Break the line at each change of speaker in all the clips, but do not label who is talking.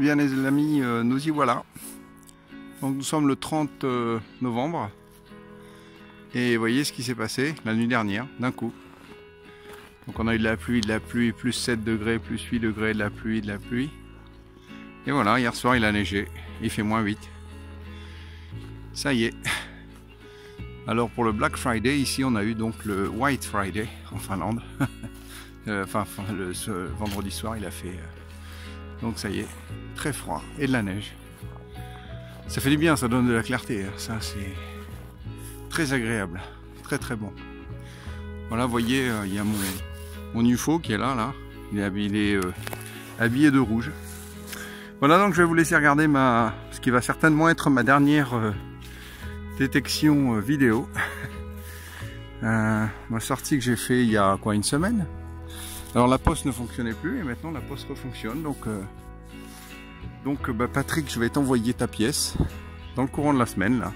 Bien les amis, nous y voilà. Donc nous sommes le 30 novembre. Et vous voyez ce qui s'est passé la nuit dernière, d'un coup. Donc on a eu de la pluie, plus 7 degrés, plus 8 degrés, de la pluie. Et voilà, hier soir il a neigé, il fait moins 8. Ça y est. Alors pour le Black Friday, ici on a eu donc le White Friday en Finlande. Ce vendredi soir il a fait... donc ça y est, très froid et de la neige. Ça fait du bien, ça donne de la clarté, hein. Ça c'est très agréable, très très bon. Voilà, vous voyez, il y a mon UFO qui est là. Il est habillé de rouge. Voilà, donc je vais vous laisser regarder ce qui va certainement être ma dernière détection vidéo. Ma sortie que j'ai fait il y a quoi, une semaine. Alors la poste ne fonctionnait plus et maintenant la poste refonctionne. Donc Patrick, je vais t'envoyer ta pièce dans le courant de la semaine là.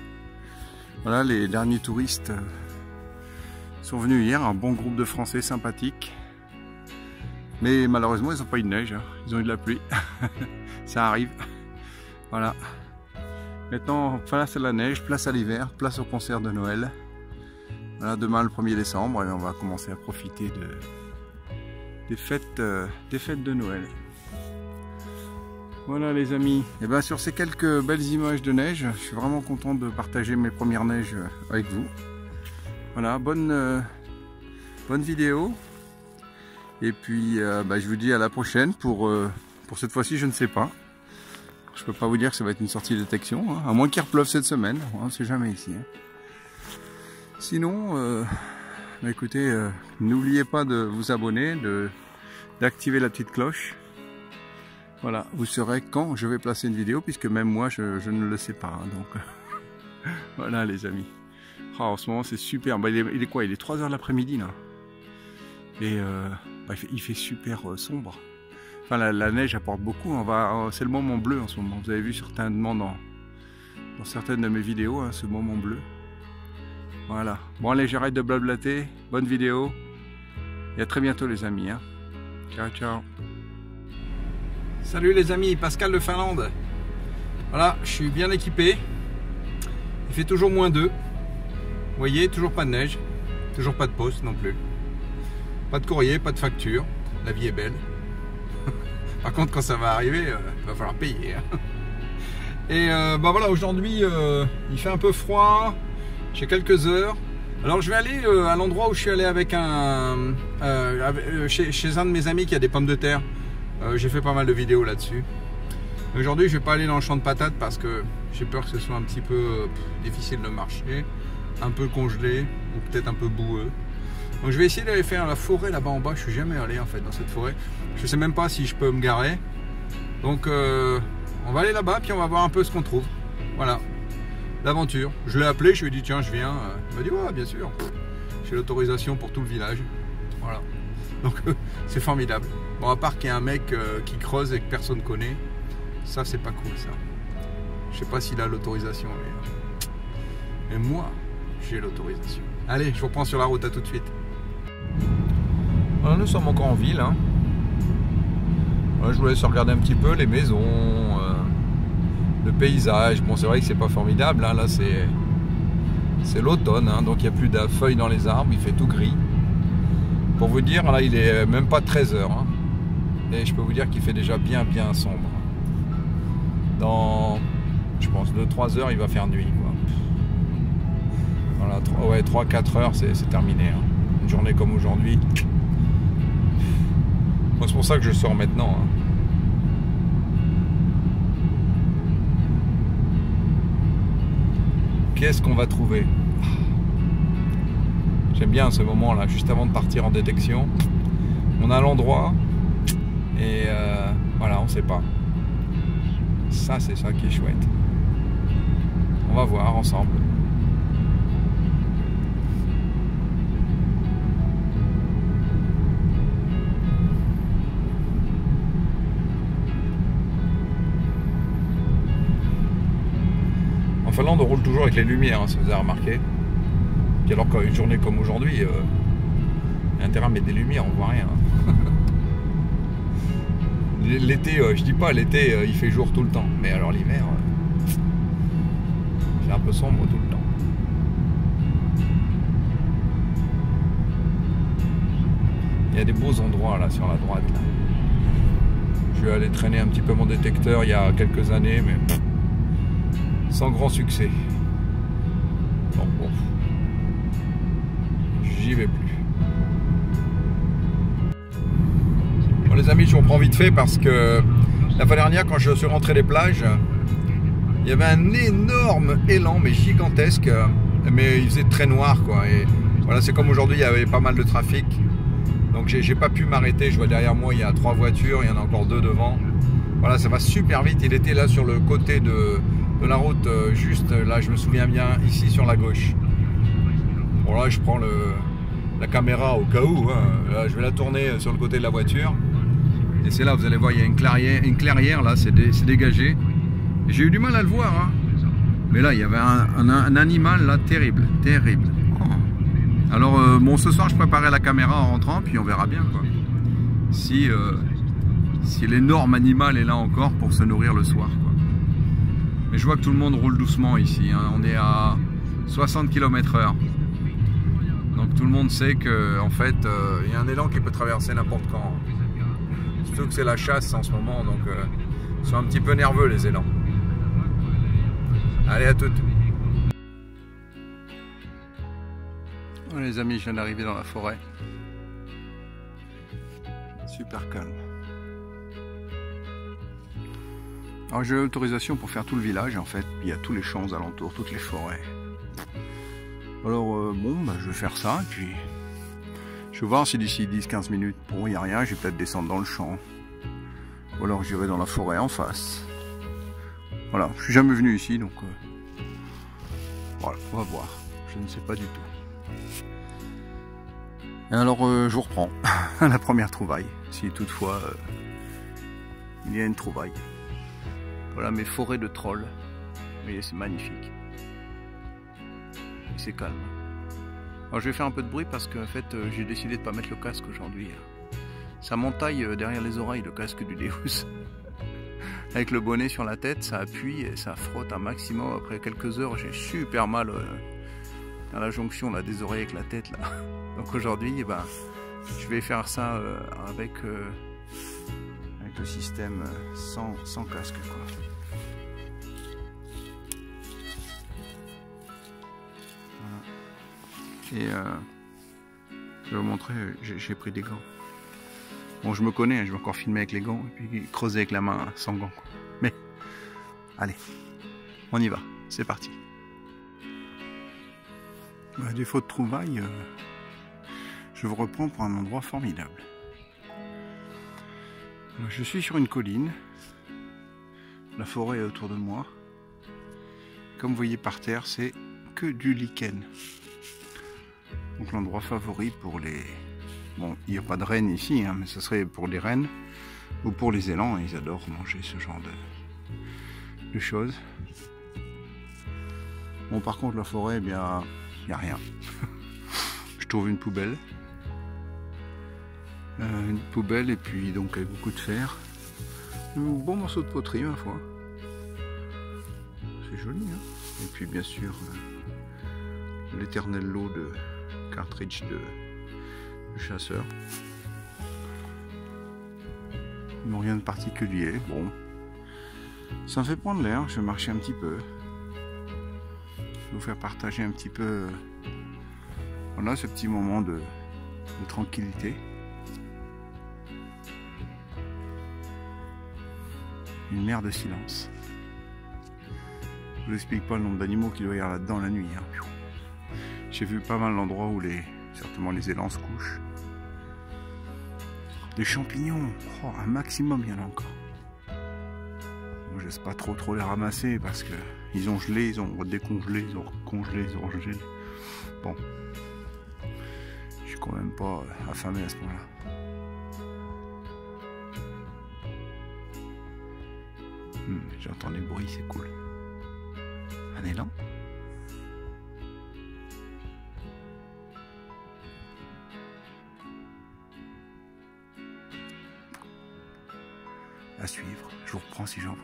Voilà, les derniers touristes sont venus hier, un bon groupe de Français sympathiques. Mais malheureusement ils n'ont pas eu de neige, hein. Ils ont eu de la pluie. Ça arrive. Voilà. Maintenant, place à la neige, place à l'hiver, place au concert de Noël. Voilà, demain le 1er décembre et on va commencer à profiter des fêtes de Noël. Voilà les amis. Et bien sur ces quelques belles images de neige, je suis vraiment content de partager mes premières neiges avec vous. Voilà, bonne vidéo. Et puis je vous dis à la prochaine pour cette fois-ci, je ne sais pas. Je peux pas vous dire que ça va être une sortie de détection, hein, à moins qu'il repleuve cette semaine. On ne sait jamais ici. Hein. Sinon, écoutez, n'oubliez pas de vous abonner, d'activer la petite cloche. Voilà, vous saurez quand je vais placer une vidéo, puisque même moi, je ne le sais pas. Hein, donc, voilà les amis. Oh, en ce moment, c'est super. Il est quoi? Il est 3 h de l'après-midi là. Et il fait super sombre. Enfin, la neige apporte beaucoup. C'est le moment bleu en ce moment. Vous avez vu certainement dans certaines de mes vidéos, hein, ce moment bleu. Voilà. Bon allez, j'arrête de blablater. Bonne vidéo. Et à très bientôt les amis. Hein. Ciao, ciao. Salut les amis, Pascal de Finlande. Voilà, je suis bien équipé. Il fait toujours -2. Vous voyez, toujours pas de neige. Toujours pas de poste non plus. Pas de courrier, pas de facture. La vie est belle. Par contre, quand ça va arriver, il va falloir payer. Hein. Et voilà, aujourd'hui, il fait un peu froid. J'ai quelques heures. Alors, je vais aller à l'endroit où je suis allé avec chez un de mes amis qui a des pommes de terre. J'ai fait pas mal de vidéos là-dessus. Aujourd'hui, je vais pas aller dans le champ de patates parce que j'ai peur que ce soit un petit peu difficile de marcher, un peu congelé ou peut-être un peu boueux. Donc je vais essayer d'aller faire la forêt là-bas en bas. Je suis jamais allé en fait dans cette forêt. Je sais même pas si je peux me garer. Donc on va aller là-bas puis on va voir un peu ce qu'on trouve. Voilà, l'aventure. Je l'ai appelé, je lui ai dit tiens je viens. Il m'a dit ouais bien sûr. J'ai l'autorisation pour tout le village. Voilà. Donc c'est formidable. Bon, à part qu'il y a un mec qui creuse et que personne connaît, ça c'est pas cool ça. Je sais pas s'il a l'autorisation, mais moi j'ai l'autorisation. Allez, je vous reprends sur la route, à tout de suite. Alors, nous sommes encore en ville. Hein. Je vous laisse regarder un petit peu les maisons, le paysage. Bon, c'est vrai que c'est pas formidable. Hein. Là, c'est l'automne, hein, donc il n'y a plus de feuilles dans les arbres, il fait tout gris. Pour vous dire, là, il est même pas 13 h. Hein. Et je peux vous dire qu'il fait déjà bien sombre. Dans, je pense, 2-3 heures, il va faire nuit, quoi. Voilà, 3-4 heures, c'est terminé. Hein. Une journée comme aujourd'hui. Bon, c'est pour ça que je sors maintenant. Hein. Qu'est-ce qu'on va trouver? J'aime bien ce moment-là, juste avant de partir en détection. On a l'endroit et voilà, on ne sait pas. Ça, c'est ça qui est chouette. On va voir ensemble. En Finlande, on roule toujours avec les lumières, hein, si vous avez remarqué. Puis alors qu'une journée comme aujourd'hui, il y a intérêt à mettre des lumières, on voit rien. L'été, je dis pas, l'été, il fait jour tout le temps. Mais alors l'hiver, c'est un peu sombre tout le temps. Il y a des beaux endroits là sur la droite. Là. Je vais aller traîner un petit peu mon détecteur il y a quelques années, mais sans grand succès. Donc bon, j'y vais plus. Bon les amis, je vous reprends vite fait parce que la fois dernière, quand je suis rentré des plages, il y avait un énorme élan, mais gigantesque, mais il faisait très noir quoi. Et voilà, c'est comme aujourd'hui, il y avait pas mal de trafic. Donc j'ai pas pu m'arrêter, je vois derrière moi il y a 3 voitures, il y en a encore 2 devant. Voilà, ça va super vite, il était là sur le côté de la route, juste là je me souviens bien, ici sur la gauche. Bon là je prends la caméra au cas où, hein. Là, je vais la tourner sur le côté de la voiture. Et c'est là, vous allez voir, il y a une clairière là, c'est dégagé. J'ai eu du mal à le voir, hein. Mais là il y avait un animal là terrible, terrible. Alors bon, ce soir je préparais la caméra en rentrant, puis on verra bien quoi. Si l'énorme animal est là encore pour se nourrir le soir quoi. Mais je vois que tout le monde roule doucement ici, hein. On est à 60 km/h. Donc tout le monde sait que en fait il y a un élan qui peut traverser n'importe quand. Surtout que c'est la chasse en ce moment, donc ils sont un petit peu nerveux les élans. Allez, à toutes. Les amis, je viens d'arriver dans la forêt. Super calme. Alors j'ai l'autorisation pour faire tout le village en fait. Il y a tous les champs aux alentours, toutes les forêts. Alors bon, bah, je vais faire ça et puis je vais voir si d'ici 10-15 minutes, bon il n'y a rien, je vais peut-être descendre dans le champ. Ou alors j'irai dans la forêt en face. Voilà, je suis jamais venu ici donc voilà, on va voir. Je ne sais pas du tout. Et alors je vous reprends à la première trouvaille, si toutefois il y a une trouvaille. Voilà mes forêts de trolls. Vous voyez, c'est magnifique. Et c'est calme. Alors je vais faire un peu de bruit parce qu'en fait j'ai décidé de ne pas mettre le casque aujourd'hui. Ça m'entaille derrière les oreilles le casque du Deus. Avec le bonnet sur la tête, ça appuie et ça frotte un maximum. Après quelques heures, j'ai super mal à la jonction là, des oreilles avec la tête là. Donc aujourd'hui, eh ben, je vais faire ça avec le système sans casque quoi. Voilà. Et je vais vous montrer, j'ai pris des gants. Bon, je me connais, hein, je vais encore filmer avec les gants et puis creuser avec la main sans gants. Quoi. Mais, allez, on y va, c'est parti. À défaut de trouvailles, je vous reprends pour un endroit formidable. Je suis sur une colline, la forêt est autour de moi. Comme vous voyez par terre, c'est que du lichen. Donc l'endroit favori pour les... Bon, il n'y a pas de rennes ici, hein, mais ce serait pour les rennes ou pour les élans. Ils adorent manger ce genre de choses. Bon, par contre, la forêt, eh bien, il n'y a rien. Je trouve une poubelle. Et puis donc avec beaucoup de fer. Un bon morceau de poterie, ma foi. C'est joli, hein. Et puis bien sûr, l'éternel lot de cartridge de chasseur. Non, rien de particulier. Bon, ça me fait prendre l'air. Je vais marcher un petit peu. Je vais vous faire partager un petit peu. Voilà, ce petit moment de tranquillité. Une mer de silence. Je vous explique pas le nombre d'animaux qu'il doit y avoir là-dedans la nuit. Hein. J'ai vu pas mal d'endroits où certainement les élans se couchent. Des champignons, oh, un maximum il y en a encore. Moi j'ose pas trop les ramasser parce que ils ont gelé, ils ont décongelé, ils ont congelé, ils ont gelé. Bon, je suis quand même pas affamé à ce point-là. J'entends les bruits, c'est cool. Un élan. Je vous reprends si j'en vois.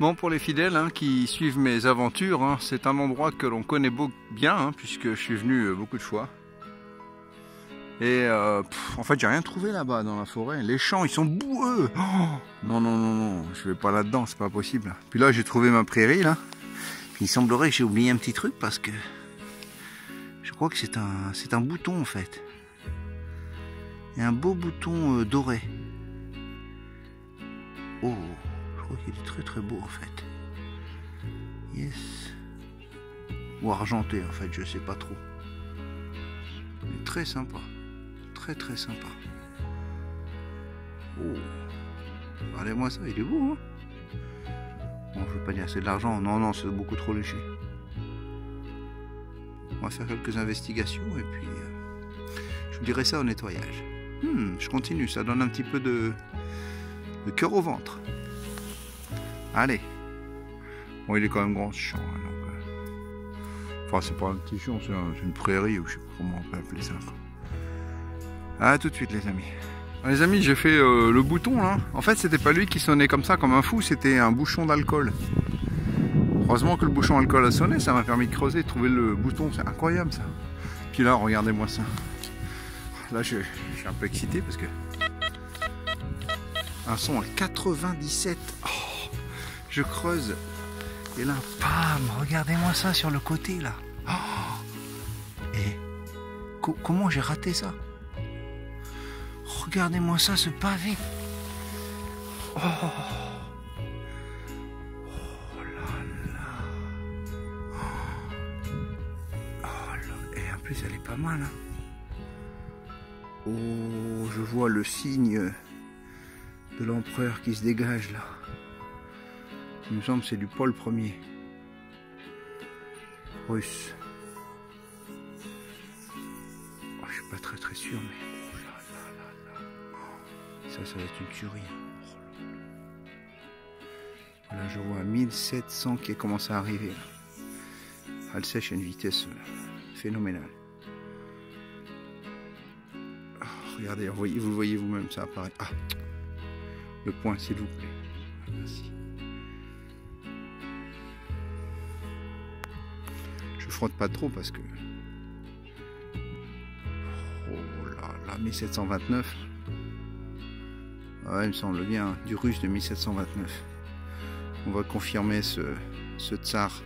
Bon, pour les fidèles hein, qui suivent mes aventures, hein, c'est un endroit que l'on connaît bien, hein, puisque je suis venu beaucoup de fois. Et en fait, j'ai rien trouvé là-bas dans la forêt. Les champs, ils sont boueux. Oh non, non, non, non, je vais pas là-dedans, c'est pas possible. Puis là, j'ai trouvé ma prairie, là. Puis il semblerait que j'ai oublié un petit truc parce que je crois que c'est un bouton, en fait. Il y a un beau bouton doré. Oh, je crois qu'il est très très beau, en fait. Yes. Ou argenté, en fait, je sais pas trop. Mais très sympa. Très très sympa. Oh, regardez-moi ça, il est beau, hein. Bon, je veux pas dire c'est de l'argent, non, non, c'est beaucoup trop léger. On va faire quelques investigations et puis je vous dirai ça au nettoyage. Je continue, ça donne un petit peu de cœur au ventre. Allez. Bon, il est quand même grand ce champ, hein, donc, enfin, c'est pas un petit champ, c'est une prairie, ou je sais pas comment on peut appeler ça. À tout de suite les amis. Les amis, j'ai fait le bouton là. En fait, c'était pas lui qui sonnait comme ça, comme un fou, c'était un bouchon d'alcool. Heureusement que le bouchon d'alcool a sonné, ça m'a permis de creuser, de trouver le bouton, c'est incroyable ça. Puis là, regardez-moi ça. Là, je suis un peu excité parce que un son à 97. Oh, je creuse. Et là, bam, regardez-moi ça sur le côté là. Oh, et comment j'ai raté ça? Regardez-moi ça, ce pavé. Oh, oh là là. Oh là. Et en plus, elle est pas mal. Hein. Oh, je vois le signe de l'empereur qui se dégage là. Il me semble que c'est du Paul Ier. Russe. Oh, je suis pas très sûr, mais... Ça va être une tuerie. Là, je vois 1700 qui a commencé à arriver. Elle sèche à une vitesse phénoménale. Oh, regardez, vous le voyez vous-même, ça apparaît. Ah, le point, s'il vous plaît. Merci. Je frotte pas trop parce que... Oh là là, 1729. Ouais, il me semble bien, du russe de 1729. On va confirmer ce tsar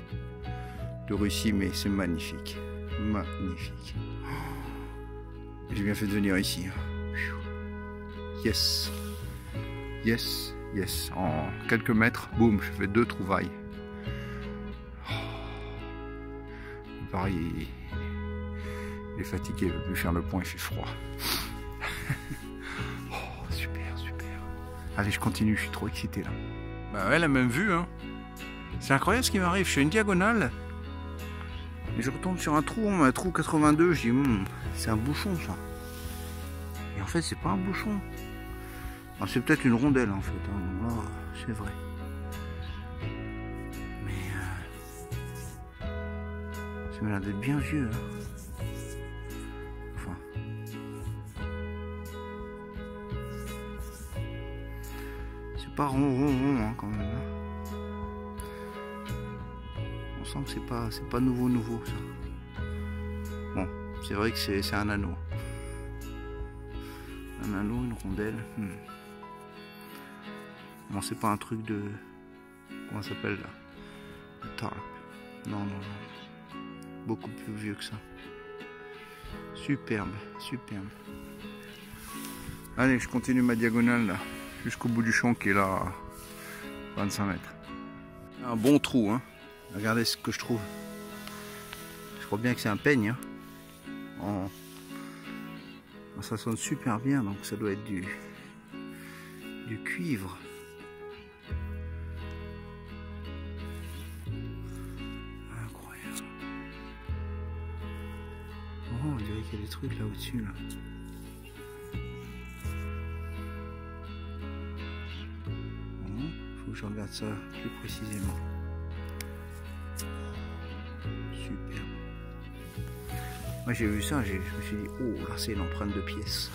de Russie, mais c'est magnifique. Magnifique. Oh, j'ai bien fait de venir ici. Yes. Yes, yes. En quelques mètres, boum, je fais 2 trouvailles. Oh. Pareil, il est fatigué, il ne veut plus faire le point, il fait froid. Allez, je continue, je suis trop excité là. Bah ouais, la même vue, hein. C'est incroyable ce qui m'arrive, je fais une diagonale. Et je retombe sur un trou, un trou 82, je dis, c'est un bouchon ça. Et en fait, c'est pas un bouchon. C'est peut-être une rondelle en fait, hein. Là, c'est vrai. Mais ça m'a l'air d'être bien vieux, hein. Pas rond hein, quand même. On sent que c'est pas nouveau ça. Bon, c'est vrai que c'est un anneau. Un anneau, une rondelle. Bon, c'est pas un truc de... Comment ça s'appelle là? Le tarp. Non, non, non. Beaucoup plus vieux que ça. Superbe, superbe. Allez, je continue ma diagonale là. Jusqu'au bout du champ qui est là à 25 mètres. Un bon trou, hein. Regardez ce que je trouve. Je crois bien que c'est un peigne. Hein. Ça sonne super bien, donc ça doit être du cuivre. Incroyable. Oh, on dirait qu'il y a des trucs là au-dessus là. Je regarde ça plus précisément. Super. Moi j'ai vu ça, je me suis dit, oh là c'est l'empreinte de pièce.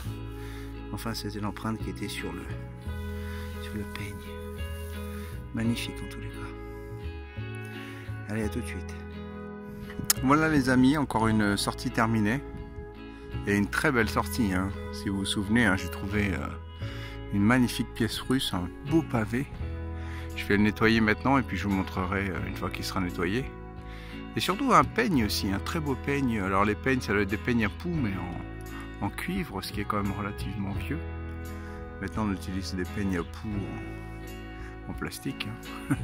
Enfin c'était l'empreinte qui était sur
le peigne. Magnifique en tous les cas. Allez, à tout de suite.
Voilà les amis, encore une sortie terminée. Et une très belle sortie, hein. Si vous vous souvenez, hein, j'ai trouvé une magnifique pièce russe, un beau pavé. Je vais le nettoyer maintenant et puis je vous montrerai une fois qu'il sera nettoyé. Et surtout un peigne aussi, un très beau peigne. Alors les peignes, ça doit être des peignes à poux, mais en cuivre, ce qui est quand même relativement vieux. Maintenant on utilise des peignes à poux en plastique. Hein.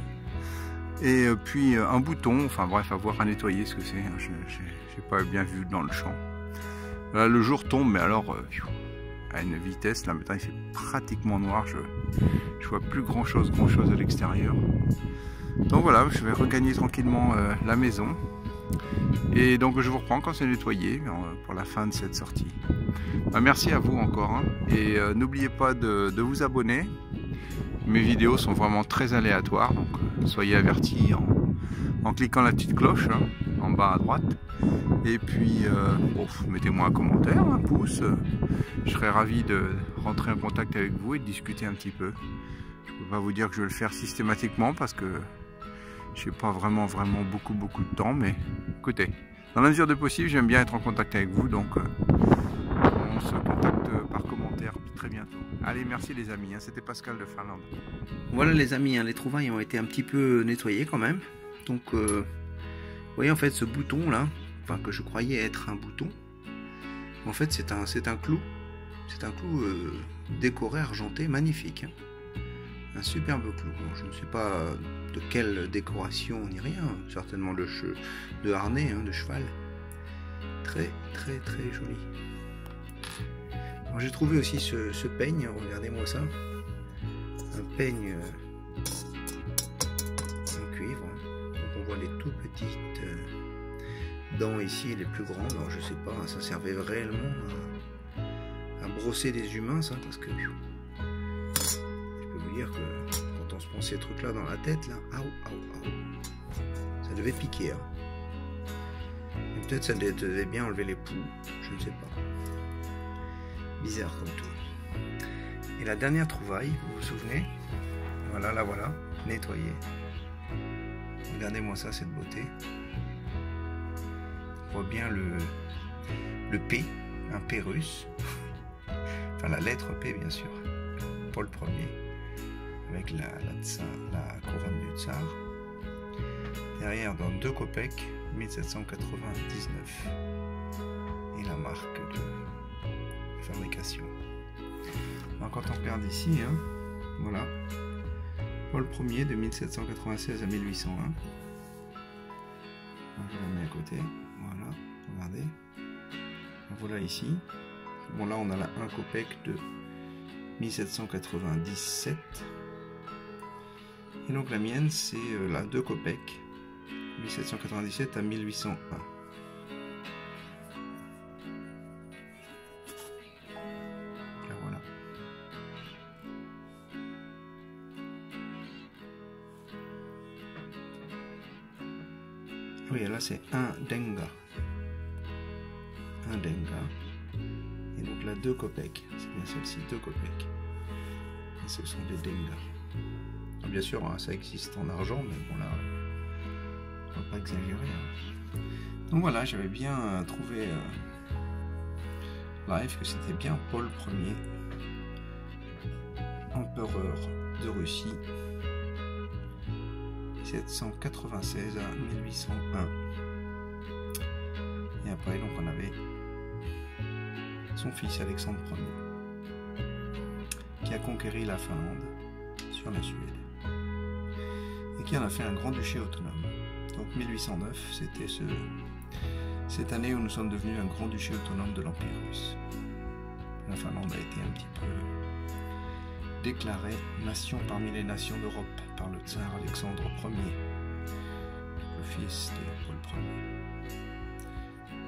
Et puis un bouton, enfin bref, à voir à nettoyer ce que c'est. Hein. Je n'ai pas bien vu dans le champ. Là le jour tombe, mais alors à une vitesse, là maintenant il fait pratiquement noir. Je vois plus grand chose à l'extérieur. Donc voilà, je vais regagner tranquillement la maison. Et donc je vous reprends quand c'est nettoyé pour la fin de cette sortie. Merci à vous encore. Hein. Et n'oubliez pas de vous abonner. Mes vidéos sont vraiment très aléatoires, donc soyez avertis en cliquant la petite cloche hein, en bas à droite. Et puis mettez-moi un commentaire, un pouce. Je serais ravi de rentrer en contact avec vous et de discuter un petit peu. Je ne peux pas vous dire que je vais le faire systématiquement parce que je n'ai pas vraiment beaucoup de temps, mais écoutez, dans la mesure de possible, j'aime bien être en contact avec vous, donc on se contacte par commentaire très bientôt. Allez, merci les amis, hein, c'était Pascal de Finlande.
Voilà les amis, hein, les trouvailles ont été un petit peu nettoyées quand même. Donc, vous voyez en fait ce bouton là, enfin que je croyais être un bouton, en fait c'est un clou. C'est un clou décoré argenté, magnifique. Hein. Un superbe clou. Bon, je ne sais pas de quelle décoration ni rien, certainement de harnais, hein, de cheval. Très joli. J'ai trouvé aussi ce peigne, regardez-moi ça. Un peigne en cuivre. Donc on voit les tout petites dents ici, les plus grandes. Alors je sais pas, ça servait réellement à brosser des humains, ça, parce que je peux vous dire que quand on se prend ces trucs là dans la tête, là, ça devait piquer. Hein. Et peut-être ça devait bien enlever les poux, je ne sais pas. Bizarre comme tout. Et la dernière trouvaille, vous vous souvenez? Voilà, la voilà, nettoyée. Regardez-moi ça, cette beauté. On voit bien le P, un P russe. Enfin la lettre P bien sûr. Paul Ier. Avec la couronne du tsar. Derrière dans 2 kopecks, 1799. Et la marque de fabrication. Alors quand on regarde ici, hein, voilà, Paul Ier de 1796 à 1801. Je la mets à côté, voilà, regardez. Voilà ici. Bon là on a la 1 kopek de 1797. Et donc la mienne c'est la 2 kopek 1797 à 1801. Oui, là c'est un denga. Un denga. Et donc là 2 kopecks. C'est bien celle-ci, 2 kopecks. Et ce sont des dengas. Alors, bien sûr, hein, ça existe en argent, mais bon là, on va pas exagérer. Hein. Donc voilà, j'avais bien trouvé live que c'était bien Paul Ier, empereur de Russie. 1796 à 1801. Et après donc on avait son fils Alexandre Ier qui a conquéri la Finlande sur la Suède et qui en a fait un grand-duché autonome. Donc 1809 c'était cette année où nous sommes devenus un grand-duché autonome de l'Empire russe. La Finlande a été un petit peu déclarée nation parmi les nations d'Europe par le tsar Alexandre Ier, le fils de Paul Ier.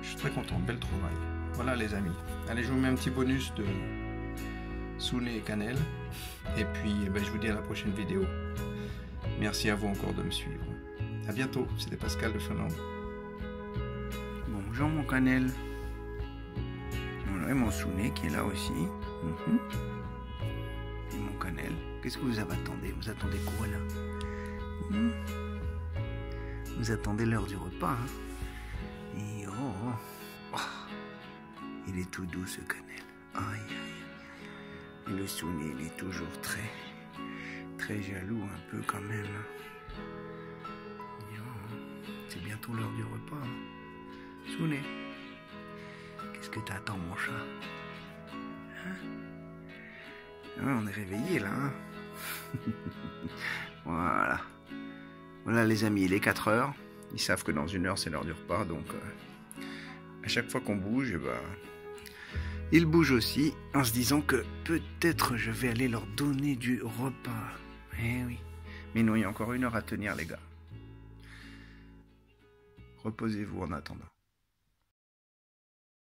Je suis très content, belle trouvaille. Voilà les amis. Allez, je vous mets un petit bonus de Sounet et cannelle. Et puis je vous dis à la prochaine vidéo. Merci à vous encore de me suivre. A bientôt, c'était Pascal de Finlande. Bonjour mon cannelle. Voilà, et mon Sounet qui est là aussi. Et mon cannelle. Qu'est-ce que vous attendez? Vous attendez quoi là? Vous attendez l'heure du repas, hein? Et il est tout doux ce cannelle. Aïe. Et le Souné, il est toujours très jaloux un peu quand même. C'est bientôt l'heure du repas. Hein. Souné, qu'est-ce que t'attends mon chat? Hein? On est réveillé là. Hein. Voilà les amis, il est 4 heures. Ils savent que dans 1 heure c'est l'heure du repas. Donc à chaque fois qu'on bouge, ils bougent aussi en se disant que peut-être je vais aller leur donner du repas. Eh oui. Mais non, il y a encore 1 heure à tenir les gars. Reposez-vous en attendant.